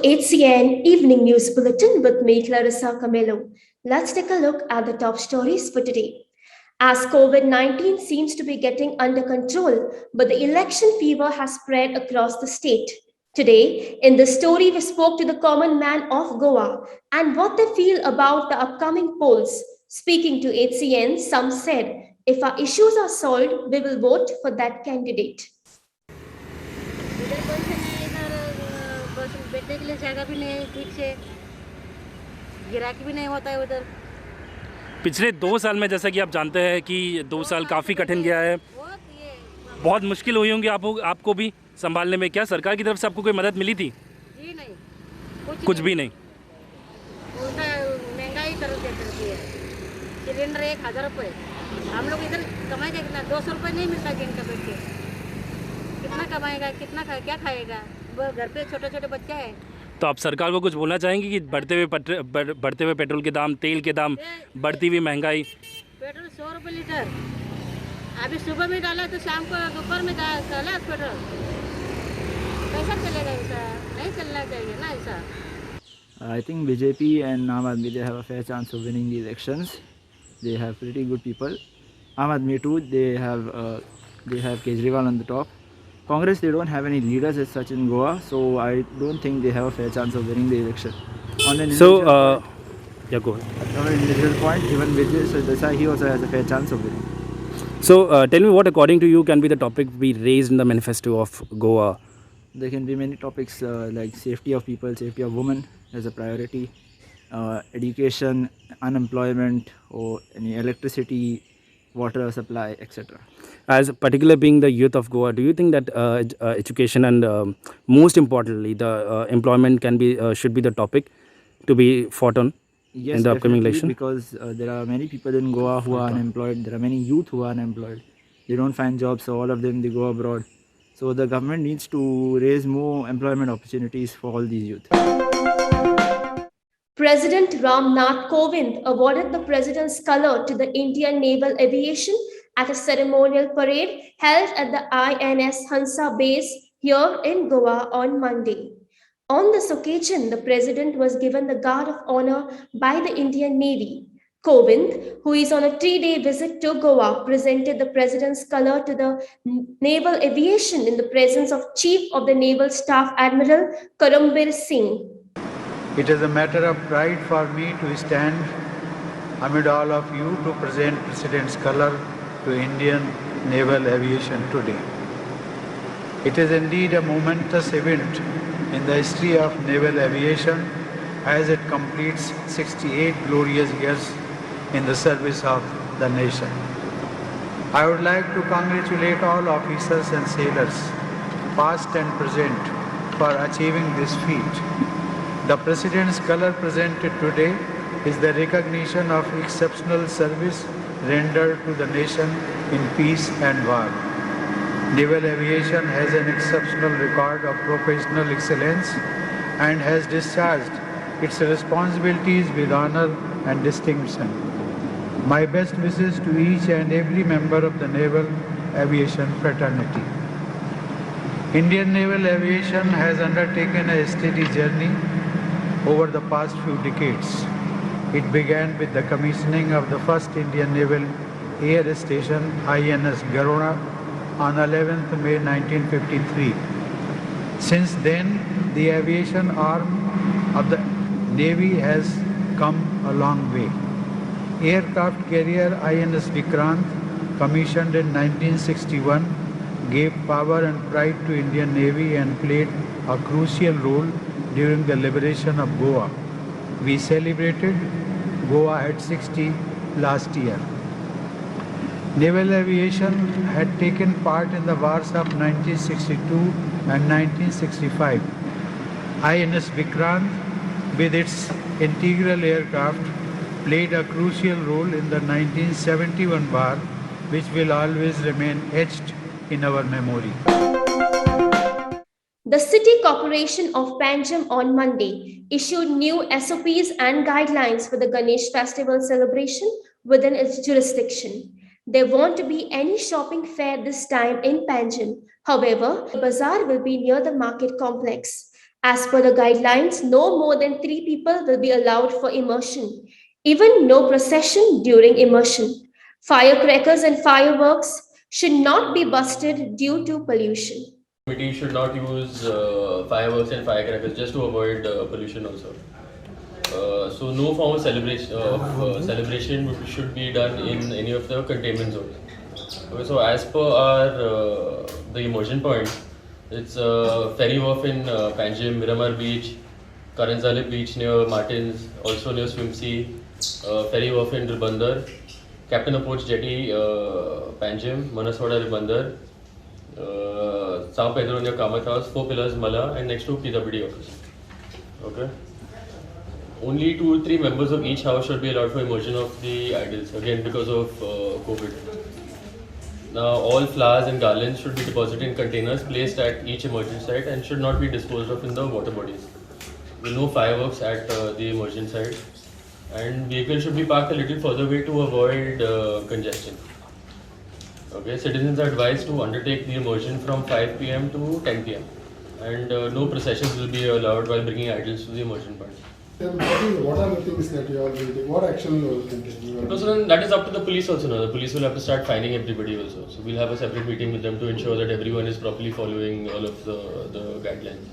HCN Evening News Bulletin with me, Clarissa Camelo. Let's take a look at the top stories for today. As COVID-19 seems to be getting under control, but the election fever has spread across the state. Today, in the story, we spoke to the common man of Goa and what they feel about the upcoming polls. Speaking to HCN, some said, if our issues are solved, we will vote for that candidate. इधर कोई से नहीं इधर बस बैठने के लिए जगह भी नहीं है ठीक से गिराकी भी नहीं होता है उधर। पिछले 2 साल में जैसा कि आप जानते हैं कि 2 साल काफ़ी कठिन गया है, बहुत मुश्किल हुई होंगी आपको भी संभालने में। क्या सरकार की तरफ से आपको कोई मदद मिली थी? जी नहीं, कुछ भी नहीं। उनका महंगाई कर देती है, सिलेंडर 1000 रुपये। हम लोग इधर कमाएगा कितना? 200 रुपये नहीं मिलता दिन का बैठ के। कितना कमाएगा, कितना क्या खाएगा? वो घर पे छोटे छोटे बच्चे हैं। तो आप सरकार को कुछ बोलना चाहेंगे कि बढ़ते हुए पेट्रोल के दाम, तेल के दाम, बढ़ती हुई महंगाई। पेट्रोल 100 रुपये लीटर, अभी सुबह में डाला तो शाम को दोपहर में डाला पेट्रोल। कैसा चलेगा ऐसा? नहीं चलना चाहिए ना ऐसा। I think BJP and Aam Aadmi, they have a fair chance of winning the elections. They have pretty good people. Aam Aadmi too, they have Kejriwal on the top. Congress, they don't have any leaders as such in Goa, so I don't think they have a fair chance of winning the election. On an So, yeah, go ahead. On an individual point, even Vijay Desai, he also has a fair chance of winning. So, tell me what according to you can be the topic be raised in the manifesto of Goa? There can be many topics like safety of people, safety of women as a priority, education, unemployment, or any electricity, water supply, etc. As particular being the youth of Goa, do you think that education and most importantly the employment should be the topic to be fought on Yes, in the upcoming definitely, election? because there are many people in Goa who are unemployed. There are many youth who are unemployed. They don't find jobs, so all of them, they go abroad. So the government needs to raise more employment opportunities for all these youth. President Ram Nath Kovind awarded the President's Color to the Indian Naval Aviation at a ceremonial parade held at the INS Hansa base here in Goa on Monday. On this occasion, the President was given the Guard of Honor by the Indian Navy. Kovind, who is on a 3-day visit to Goa, presented the President's Color to the Naval Aviation in the presence of Chief of the Naval Staff Admiral Karambir Singh. It is a matter of pride for me to stand amid all of you to present President's Color to Indian Naval Aviation today. It is indeed a momentous event in the history of naval aviation as it completes 68 glorious years in the service of the nation. I would like to congratulate all officers and sailors, past and present, for achieving this feat. The President's Color presented today is the recognition of exceptional service rendered to the nation in peace and war. Naval aviation has an exceptional record of professional excellence and has discharged its responsibilities with honor and distinction. My best wishes to each and every member of the Naval Aviation fraternity. Indian Naval Aviation has undertaken a steady journey over the past few decades. It began with the commissioning of the first Indian Naval Air Station, INS Garuda, on 11th May 1953. Since then, the aviation arm of the Navy has come a long way. Aircraft carrier INS Vikrant, commissioned in 1961, gave power and pride to Indian Navy and played a crucial role during the liberation of Goa. We celebrated Goa at 60 last year. Naval aviation had taken part in the wars of 1962 and 1965. INS Vikrant, with its integral aircraft, played a crucial role in the 1971 war, which will always remain etched in our memory. The City Corporation of Panjim on Monday issued new SOPs and guidelines for the Ganesh Festival celebration within its jurisdiction. There won't be any shopping fair this time in Panjim. However, the bazaar will be near the market complex. As per the guidelines, no more than 3 people will be allowed for immersion, even no procession during immersion. Firecrackers and fireworks should not be busted due to pollution. Committee should not use fireworks and firecrackers just to avoid pollution also. So no form of celebration should be done in any of the containment zones. Okay, so as per our the immersion points, it's Ferry Wharf in Panjim, Miramar Beach, Karanzale Beach near Martins, also near Swimsea, Ferry Wharf in Ribandar, Captain Approach Jetty, Panjim, Manaswada Ribandar, Sao Pedro near Kamath House, 4 Pillars Mala, and next to PWD office. Okay. Only 2 or 3 members of each house should be allowed for immersion of the idols, again because of COVID. Now all flowers and garlands should be deposited in containers placed at each immersion site and should not be disposed of in the water bodies. There are no fireworks at the immersion site, and vehicles should be parked a little further away to avoid congestion. Okay, citizens are advised to undertake the immersion from 5 p.m. to 10 p.m. and no processions will be allowed while bringing idols to the immersion point. Then what are the things that you all will take? What action you will take? So then that is up to the police also now. The police will have to start fining everybody also. So we'll have a separate meeting with them to ensure that everyone is properly following all of the guidelines.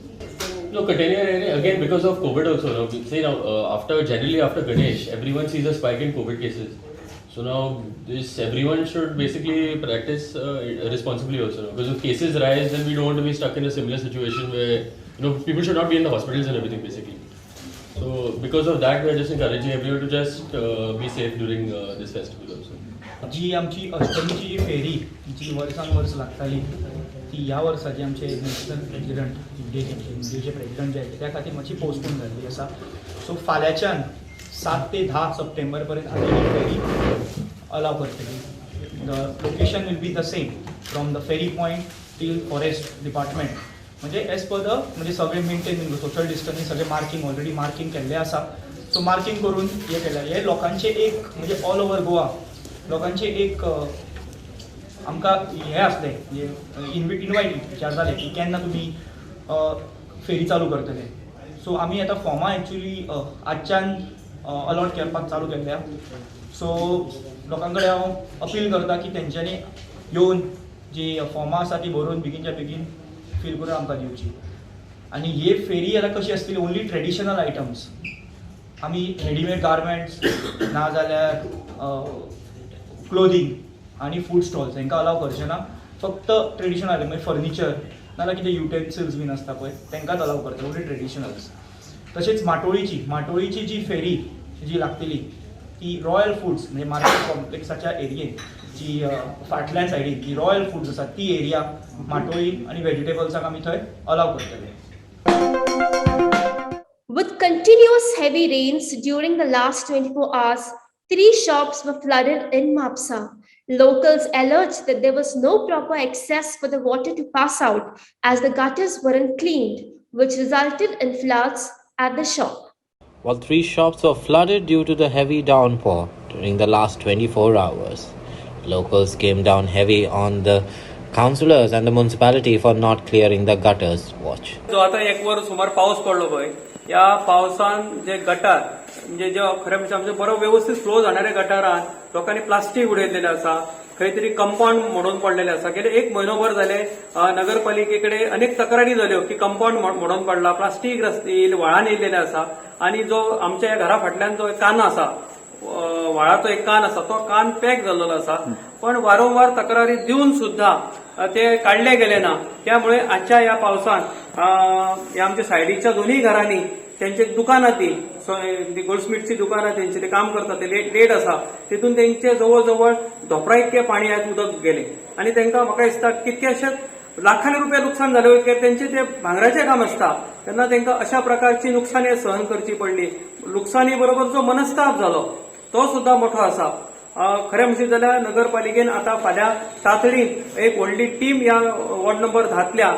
No, container area, again because of COVID also. Now, say now generally after Ganesh, everyone sees a spike in COVID cases. So now everyone should basically practice responsibly also. Because if cases rise, then we don't want to be stuck in a similar situation where people should not be in the hospitals and everything basically. So because of that, we are just encouraging everyone to just be safe during this festival also. जी आमची अष्टमीची जी फेरी जी वर्सांवर्स लागताली ती ह्या वर्साची आमचे national president इंडियेचे president जे आहेत त्या खातीर मातशी postpone जाल्ली आसा. सो फाल्यांच्यान 7 ते 10 सप्टेंबर पर्यंत आमी ही फेरी अलाव करतली. The location will be the same from the ferry point till forest department. म्हणजे एज पर द म्हणजे सगळे मेंटेन सोशल डिस्टन्सिंग सगळे मार्किंग ऑलरेडी मार्किंग केल्लें आसा. सो मार्किंग करून हे केलें. हे लोकांचे एक म्हणजे ऑल ओवर गोवा लोकांचे एक आमकां हे आसलें म्हणजे इनवायट विचारताले की केन्ना तुमी फेरी चालू करतले. सो आमी आतां फॉर्मां एक्चुली आजच्यान अलॉट करपाक चालू केल्ल्या. सो लोकां कडेन हांव अपील करता की तेंच्यांनी येवन जी फॉर्मां आसा ती भरून बेगीनच्या बेगीन फील करून आमकां दिवची. आनी हे फेरी आतां कशी आसतली ओन्ली ट्रेडिशनल आयटम्स. आमी रेडीमेड गार्मेंट्स नाजाल्यार क्लोथींग आनी फूड स्टॉल्स हांकां अलाव करचे ना. फक्त ट्रेडिशनल आयटम म्हणजे फर्निचर नाजाल्यार कितें युटेन्सिल्स बीन आसता पळय तेंकांच अलाव करता ओन्ली ट्रेडिशनल्स. तशेंच माटोळीची जी फेरी जी लागतली ती रॉयल फूड्स म्हणजे मार्केट कॉम्प्लेक्साच्या एरियेन जी फाटल्या सायडीन जी रॉयल फूड्स आसा ती एरिया माटोळी आनी व्हेजिटेबल्साक आमी थंय अलाव करतले. With continuous heavy rains during the last 24 hours, 3 shops were flooded in Mapsa. Locals alleged that there was no proper access for the water to pass out as the gutters weren't cleaned, which resulted in floods at the shop. While 3 shops were flooded due to the heavy downpour during the last 24 hours, locals came down heavy on the councillors and the municipality for not clearing the gutters. Watch. जो आता 1 वर सुमार पाऊस पडलो पळय या पावसान जे गटार म्हणजे जे खरें म्हणजे आमचे बरो व्यवस्थित फ्लो जाणाऱ्या गटारान लोकांनी प्लास्टीक उडयलेलें आसा. खंय तरी कंपाऊंड मोडून पडलेले आसा. गेले 1 म्हयनोभर जाले नगरपालिकेकडे अनेक तक्रारी जाल्यो की कंपाऊंड मोडून पडला, प्लास्टीक रस्ते व्हाळान येयलेले आसा. आणि जो आमच्या घरा फाटल्यान जो कानो आसा व्हाळाचो एक कान आसा तो कान पॅक जाल्लो आसा. पण वारंवार तक्रारी दिवन सुद्धा ते काढले गेले ना. त्यामुळे आजच्या या पावसान या आमच्या सायडीच्या दोन्ही घरांनी त्यांचे दुकानातील गोल्डस्मिथची दुकानां त्यांचे ते काम करतात ते लेट आसा तितून त्यांचे जवळ धोपरा इतके पाणी उदक गेले. आणि तांकां म्हाका दिसता कितकेशे लाखांनी रुपया नुकसान झाले की त्यांचे ते भांगराचे काम असता तेन्ना तांकां अशा प्रकारची नुकसानी सहन करची पडली. नुकसानी बरोबर जो मनस्ताप झालो तो सुद्धा मोठो आसा. खरें म्हणशी जाल्यार नगरपालिकेन आता फाल्यां तातडीन एक व्हडली टीम या वॉर्ड नंबर 10तल्या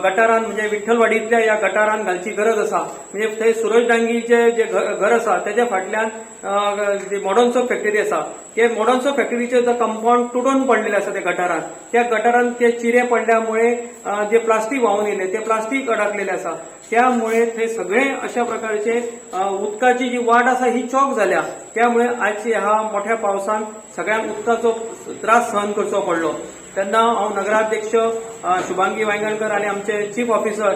गटारान म्हणजे विठ्ठलवाडीतल्या या गटारान घालची गरज आसा. म्हणजे थंय सुरज डांगीचे जे घर आसा त्याच्या फाटल्यान जे मॉडर्न सोप फॅक्टरी आसा ते मॉडर्न सोप फॅक्टरीचे जो कंपाऊंड तुटून पडलेले आसा त्या गटारान त्या गटारान ते चिरे पडल्यामुळे जे प्लास्टीक व्हांवून येयले ते प्लास्टीक अडकलेले आसा. त्यामुळे थंय सगळे अशा प्रकारचे उदकाची जी वाट आसा ही चॉक जाल्या. त्यामुळे आज ह्या मोठ्या पावसान सगळ्यांक उदकाचो त्रास सहन करचो पडलो. तेन्ना हांव नगराध्यक्ष शुभांगी वांयगणकर आणि आमचे चीफ ऑफिसर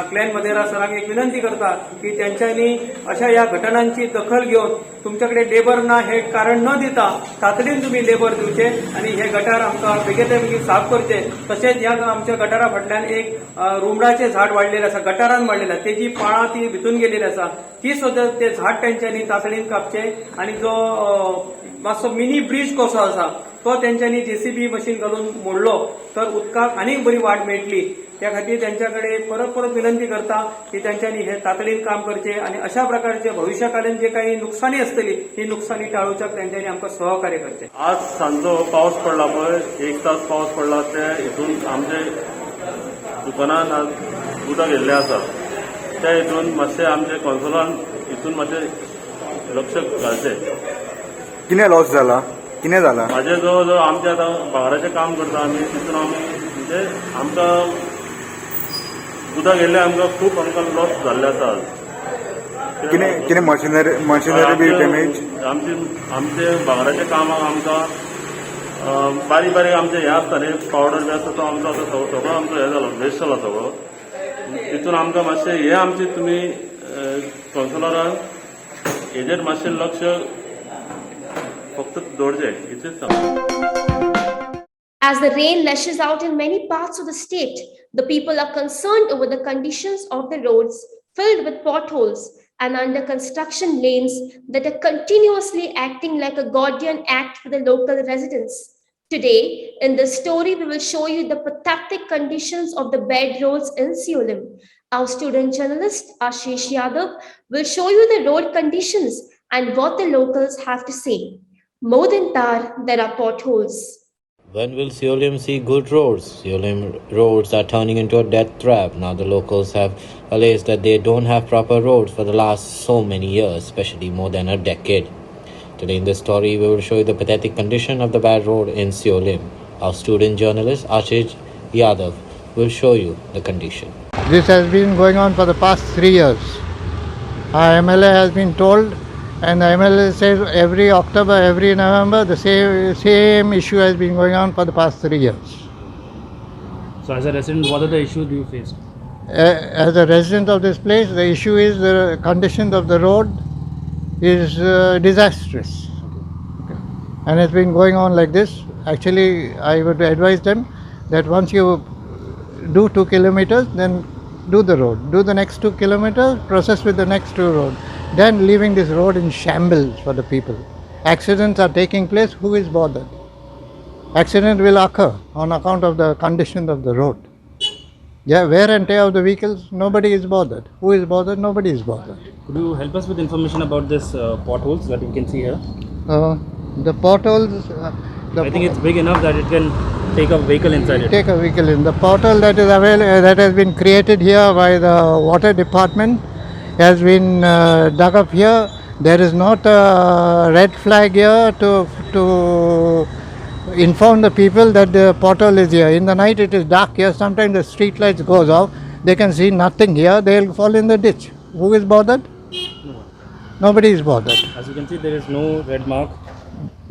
क्लॅन मदेरा सरांक एक विनंती करता की त्यांच्यानी अशा ह्या घटनांची दखल घेऊन तुमच्याकडे लेबर ना हे कारण न दिता तातडीन तुम्ही लेबर दिवचे आणि हे गटार आमकां बेगीन बेगीन साफ करचे. तशेंच ह्या आमच्या गटारा फाटल्यान एक रुमडाचे झाड वाडलेले आसा, गटारान वाडलेले आसा, तेजी पाळां ती भितून गेलेली आसा, ती सुद्दां ते झाड तेंच्यांनी तातडीन कापचे. आणि जो मातसो मिनी ब्रिज कसो आसा तो त्यांच्यानी जेसीबी मशीन घालून मोडलो तर उदकाक आनीक बरी वाट मेळटली. त्या खातीर त्यांच्याकडे परत परत विनंती करता की त्यांच्यानी हे तातडीन काम करचे आणि अशा प्रकारचे भविष्यकालीन जे काही नुकसानी असतली ही नुकसानी टाळूच्याक त्यांच्यानी आमकां सहकार्य करचे. आज सांजो पावस पडला पळय, 1 तास पावस पडला, ते हितून आमचे दुकानान आज उदक येल्लें आसा. त्या हितून मातशें आमचे कौन्सिलान हितून मातशें लक्ष घालचें. कितें लॉस जाला, कितें जाला? म्हाजे जवळ जवळ आमचे आतां भांगराचें काम करता आमी, तितून आमी म्हणजे आमकां उदक येयल्लें आमकां खूब आमकां लॉस जाल्लें आसा. कितें मशिनरी बी डॅमेज? आमचे भांगराच्या कामाक आमकां बारीक बारीक आमचे हे आसता न्ही पावडर बी आसता तो आमचो आतां सगळो आमचो हे जाला, वेस्ट जाला सगळो. तितून आमकां मातशें हे आमचे तुमी कौन्सिलरान हेजेर मातशें लक्ष फक्त दवरचें इतलेंच सांगता. As the rain lashes out in many parts of the state, the people are concerned over the conditions of the roads filled with potholes and under construction lanes that are continuously acting like a Gordian act for the local residents. Today, in this story, we will show you the pathetic conditions of the bed roads in Seolim. Our student journalist, Ashish Yadav, will show you the road conditions and what the locals have to say. More than tar, there are potholes. When will Seolim see good roads? Seolim roads are turning into a death trap. Now the locals have alleged that they don't have proper roads for the last so many years, especially more than a decade. Today in this story, we will show you the pathetic condition of the bad road in Seolim. Our student journalist, Ashish Yadav, will show you the condition. This has been going on for the past 3 years. Our MLA has been told, and the MLA says every October, every November, the same issue has been going on for the past 3 years. So as a resident, what are the issues you face? As a resident of this place, the issue is the conditions of the road is disastrous. Okay. And it's been going on like this. Actually, I would advise them that once you do 2 kilometers, then do the road. Do the next 2 kilometers, process with the next 2 road. Then leaving this road in shambles for the people. Accidents are taking place, who is bothered? Accident will occur on account of the condition of the road. Yeah, wear and tear of the vehicles, nobody is bothered. Who is bothered? Nobody is bothered. Could you help us with information about this potholes that you can see here? The potholes... I think it's big enough that it can take a vehicle inside it. Take a vehicle in. The pothole that is that has been created here by the water department has been dug up here. There is not a red flag here to inform the people that the pothole is here. In the night it is dark here. Sometimes the street lights goes off. They can see nothing here. They will fall in the ditch. Who is bothered? No. Nobody is bothered. As you can see, there is no red mark.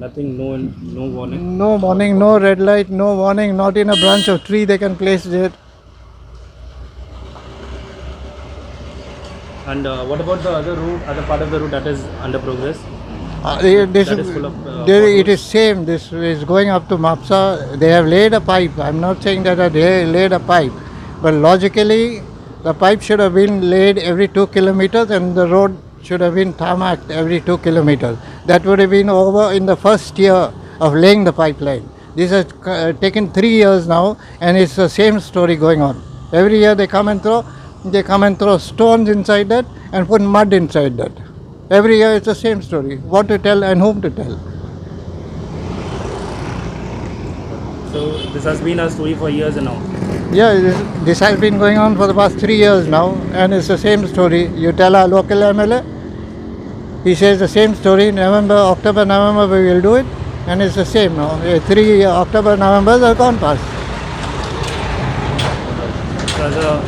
Nothing, no warning. No warning, no red light, no warning. Not in a branch of tree they can place it. And what about the other part of the route that is under progress? This that is full of it is same. This is going up to Mapsa. They have laid a pipe. I'm not saying that they laid a pipe, but logically, the pipe should have been laid every 2 kilometers, and the road should have been tarmacked every 2 kilometers. That would have been over in the first year of laying the pipeline. This has taken 3 years now, and it's the same story going on. Every year they come and throw stones inside that and put mud inside that. Every year it's the same story. What to tell and whom to tell. So this has been a story for years now. Yeah, this has been going on for the past 3 years now, and it's the same story. You tell our local MLA, he says the same story. October, November we will do it, and it's the same now. 3 October, November are gone past. So as a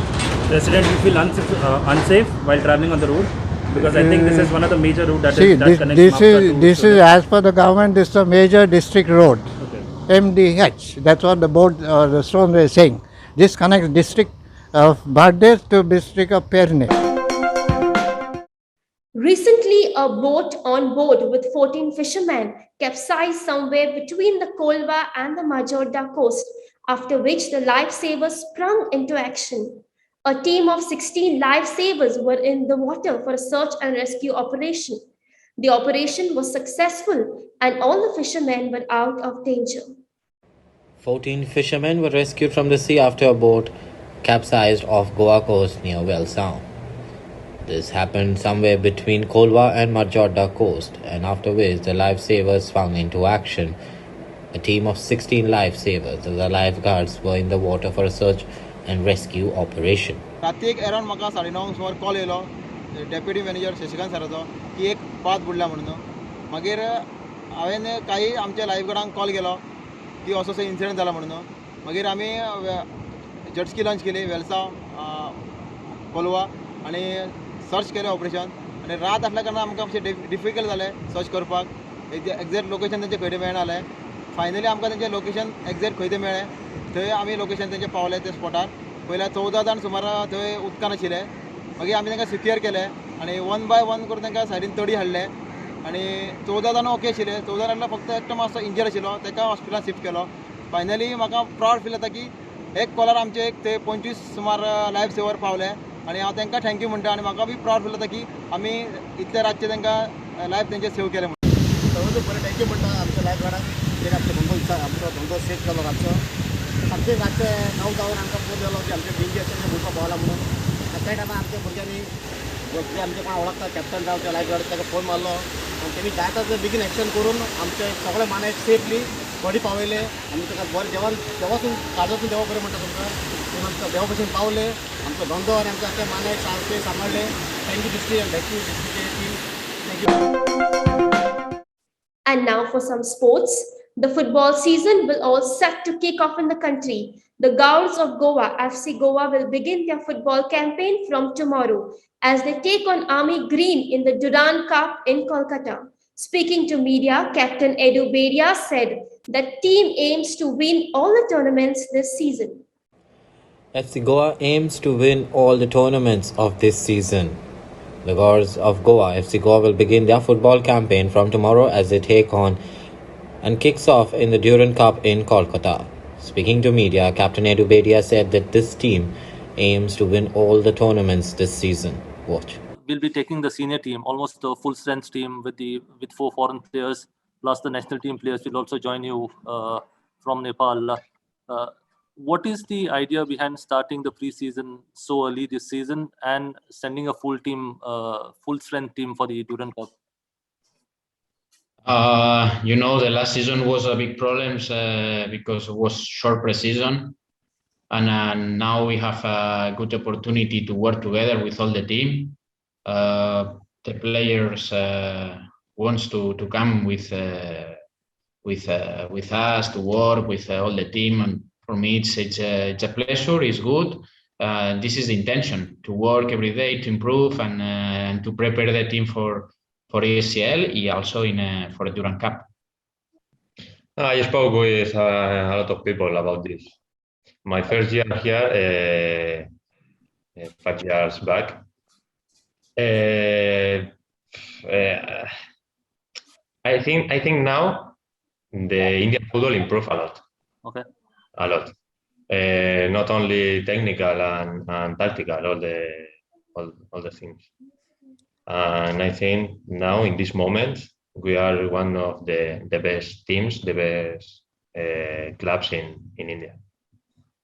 President, you feel unsafe while traveling on the road? Because I think this is one of the major routes that, See, that connects this Mapsa is to this is Surat. as per the government. This is a major district road, Okay. MDH. That's what the board, the stone is saying. This connects district of Bhardes to district of Perne. Recently, a boat on board with 14 fishermen capsized somewhere between the Kolva and the Majorda coast, after which the lifesavers sprung into action. A team of 16 lifesavers were in the water for a search and rescue operation. The operation was successful and all the fishermen were out of danger. 14 fishermen were rescued from the sea after a boat capsized off Goa coast near Sound. This happened somewhere between Kolwa and Marjorda coast, and after which the lifesavers swung into action. A team of 16 lifesavers, the lifeguards, were in the water for a search and rescue operation. राती around म्हाका 9:30 सुमार call येयलो deputy manager Shashikant सराचो की एक पात बुडला म्हणून. मागीर हांवें काही आमच्या लायफगार्डांक कॉल केलो की असो असो इन्सिडंट जाला म्हणून. मागीर आमी जेटस्की लॉन्च केली वेलसांव कोलवा आनी सर्च केलें ऑपरेशन. आनी रात आसल्या कारणान आमकां मातशें डिफिकल्ट जालें सर्च करपाक. एक्झॅक्ट लोकेशन तेंचें खंय तें मेळनासलें. फायनली आमकां तेंचें लोकेशन एक्झॅक्ट खंय तें मेळ्ळें. थंय आमी लोकेशन तेंचें पावलें ते स्पॉटार. पयल्या 14 जाण सुमार थंय उदकान आशिल्ले. मागीर आमी तांकां सिक्युअर केलें आनी 1 बाय 1 करून तांकां सायडीन तडी हाडले आनी 14 जाण ओके आशिल्ले. 14 जाणांतलो फक्त एकटो मातसो इंजर्ड आशिल्लो, ताका हॉस्पिटलान शिफ्ट केलो. फायनली म्हाका प्रावड फील जाता की एक कॉलार आमचे एक ते 25 सुमार लायफ सेवर पावले आनी हांव तांकां थँक्यू म्हणटा आनी म्हाका बी प्रावड फील जाता की आमी इतले रातचे तांकां लायफ तेंचे सेव केले म्हणून. सगळ्यांक बरें थँक्यू म्हणटा आमच्या लायफ गार्डाक तेणे आमचो धंदो सेफ केलो आमचो. आमचे रातचे 9 जावन आमकां फोन येयलो की आमचे डेंजर तेंचे भुरगो पावला म्हणून. त्या टायमार आमच्या भुरग्यांनी जे आमचे कोण वळखता कॅप्टन जावं त्या लायफ गार्ड ताका फोन मारलो आनी तेमी जाय ताचे बेगीन एक्शन करून आमचे सगळे मानेक सेफली बॉडी पावयले आमी ताका बरें देवासून काळजासून देवा बरें म्हणटा तुमकां. पूण आमकां देवा भशेन पावले. आमचो धंदो आनी आमचे आख्खे मानेक सारके सांबाळले. Thank you district thank you district thank you. And now for some sports. The football season will all set to kick off in the country. The Gowls of Goa, FC Goa, will begin their football campaign from tomorrow as they take on Army Green in the Durand Cup in Kolkata. Speaking to media, Captain Edu Beria said that team aims to win all the tournaments this season. FC Goa aims to win all the tournaments of this season. The Gowls of Goa, FC Goa, will begin their football campaign from tomorrow as they take on and kicks off in the Durand Cup in Kolkata. Speaking to media, Captain Edu Bedia said that this team aims to win all the tournaments this season. Watch. We'll be taking the senior team, almost a full strength team with 4 foreign players, plus the national team players will also join you from Nepal. What is the idea behind starting the pre-season so early this season and sending a full team, full strength team for the Durand Cup? The last season was a big problem because it was short pre-season, and now we have a good opportunity to work together with all the team. The players wants to come with us to work with all the team, and for me it's a pleasure. It's good. This is the intention, to work every day to improve and to prepare the team for HCL and also for the Durand Cup. I spoke with a lot of people about this. My first year here, 5 years back, I think now the Indian football improved a lot. Okay. A lot. Not only technical and tactical, all the things. And I think now in this moment we are one of the best teams, the best clubs in India.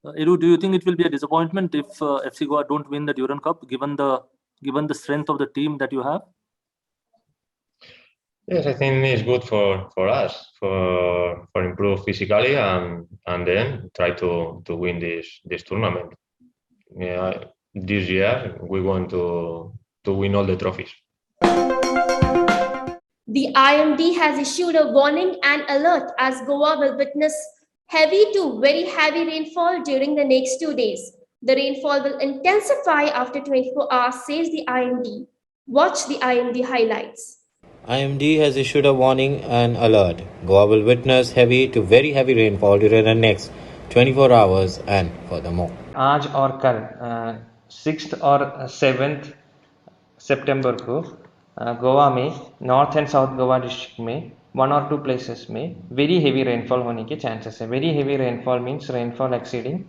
Edu, do you think it will be a disappointment if FC Goa don't win the Durand Cup, given the strength of the team that you have? Yes, I think it's good for us for improve physically and then try to win this tournament. Yeah, this year we want to win all the trophies. The IMD has issued a warning and alert as Goa will witness heavy to very heavy rainfall during the next 2 days. The rainfall will intensify after 24 hours, says the IMD. Watch the IMD highlights. IMD has issued a warning and alert. Goa will witness heavy to very heavy rainfall during the next 24 hours and furthermore. आज और कल 6th और 7th सितंबर को गोवा में north and south Goa district में 1 or 2 places में very heavy rainfall होने के चांसेस है. Very heavy rainfall means rainfall exceeding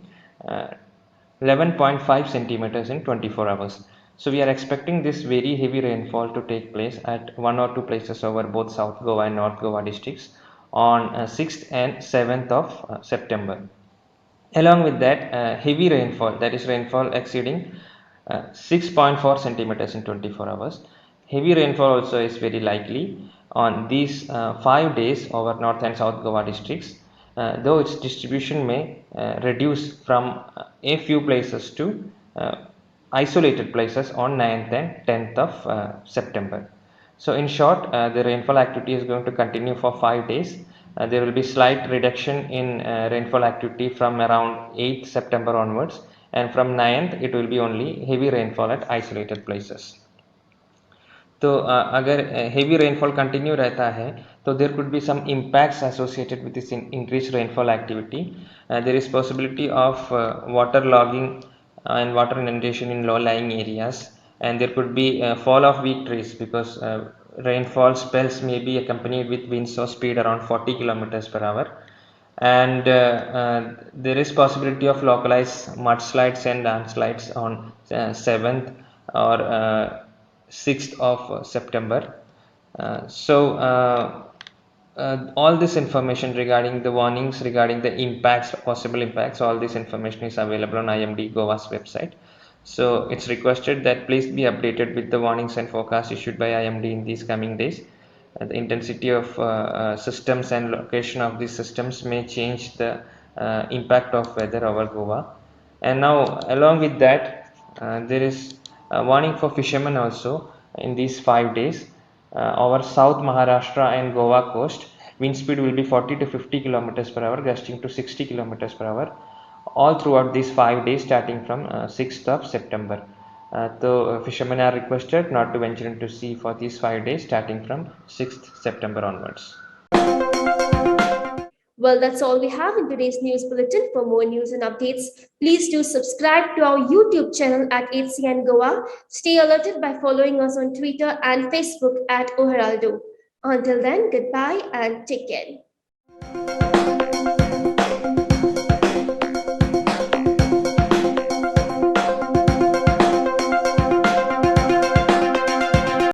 11.5 centimeters in 24 hours. So we are expecting this very heavy rainfall to take place at 1 or 2 places over both South Goa and North Goa districts on 6th and 7th of September. Along with that, heavy rainfall, that is rainfall exceeding 6.4 centimeters in 24 hours. Heavy rainfall also is very likely on these 5 days over North and South Goa districts, though its distribution may reduce from a few places to isolated places on 9th and 10th of September. So in short, the rainfall activity is going to continue for 5 days. There will be slight reduction in rainfall activity from around 8th September onwards, and from 9th it will be only heavy rainfall at isolated places. तो अगर heavy rainfall continue रहता है तो there could be some impacts associated with this increased rainfall activity. There is possibility of water logging and water inundation in low-lying areas, and there could be fall of weak trees because rainfall spells may be accompanied with winds of speed around 40 kilometers per hour, and there is possibility of localized mudslides and landslides on 7th or 6th of September. All this information regarding the warnings, regarding the impacts, possible impacts, all this information is available on IMD Goa's website. So it's requested that please be updated with the warnings and forecasts issued by IMD in these coming days. The intensity of systems and location of these systems may change the impact of weather over Goa. And now along with that, there is a warning for fishermen also in these 5 days. Over South Maharashtra and Goa coast, wind speed will be 40 to 50 kilometers per hour, gusting to 60 kilometers per hour, all throughout these 5 days starting from 6th of September. So fishermen are requested not to venture into sea for these 5 days starting from 6th September onwards. Well, that's all we have in today's news bulletin. For more news and updates, please do subscribe to our YouTube channel at HCN Goa. Stay alerted by following us on Twitter and Facebook at Oheraldo. Until then, goodbye and take care.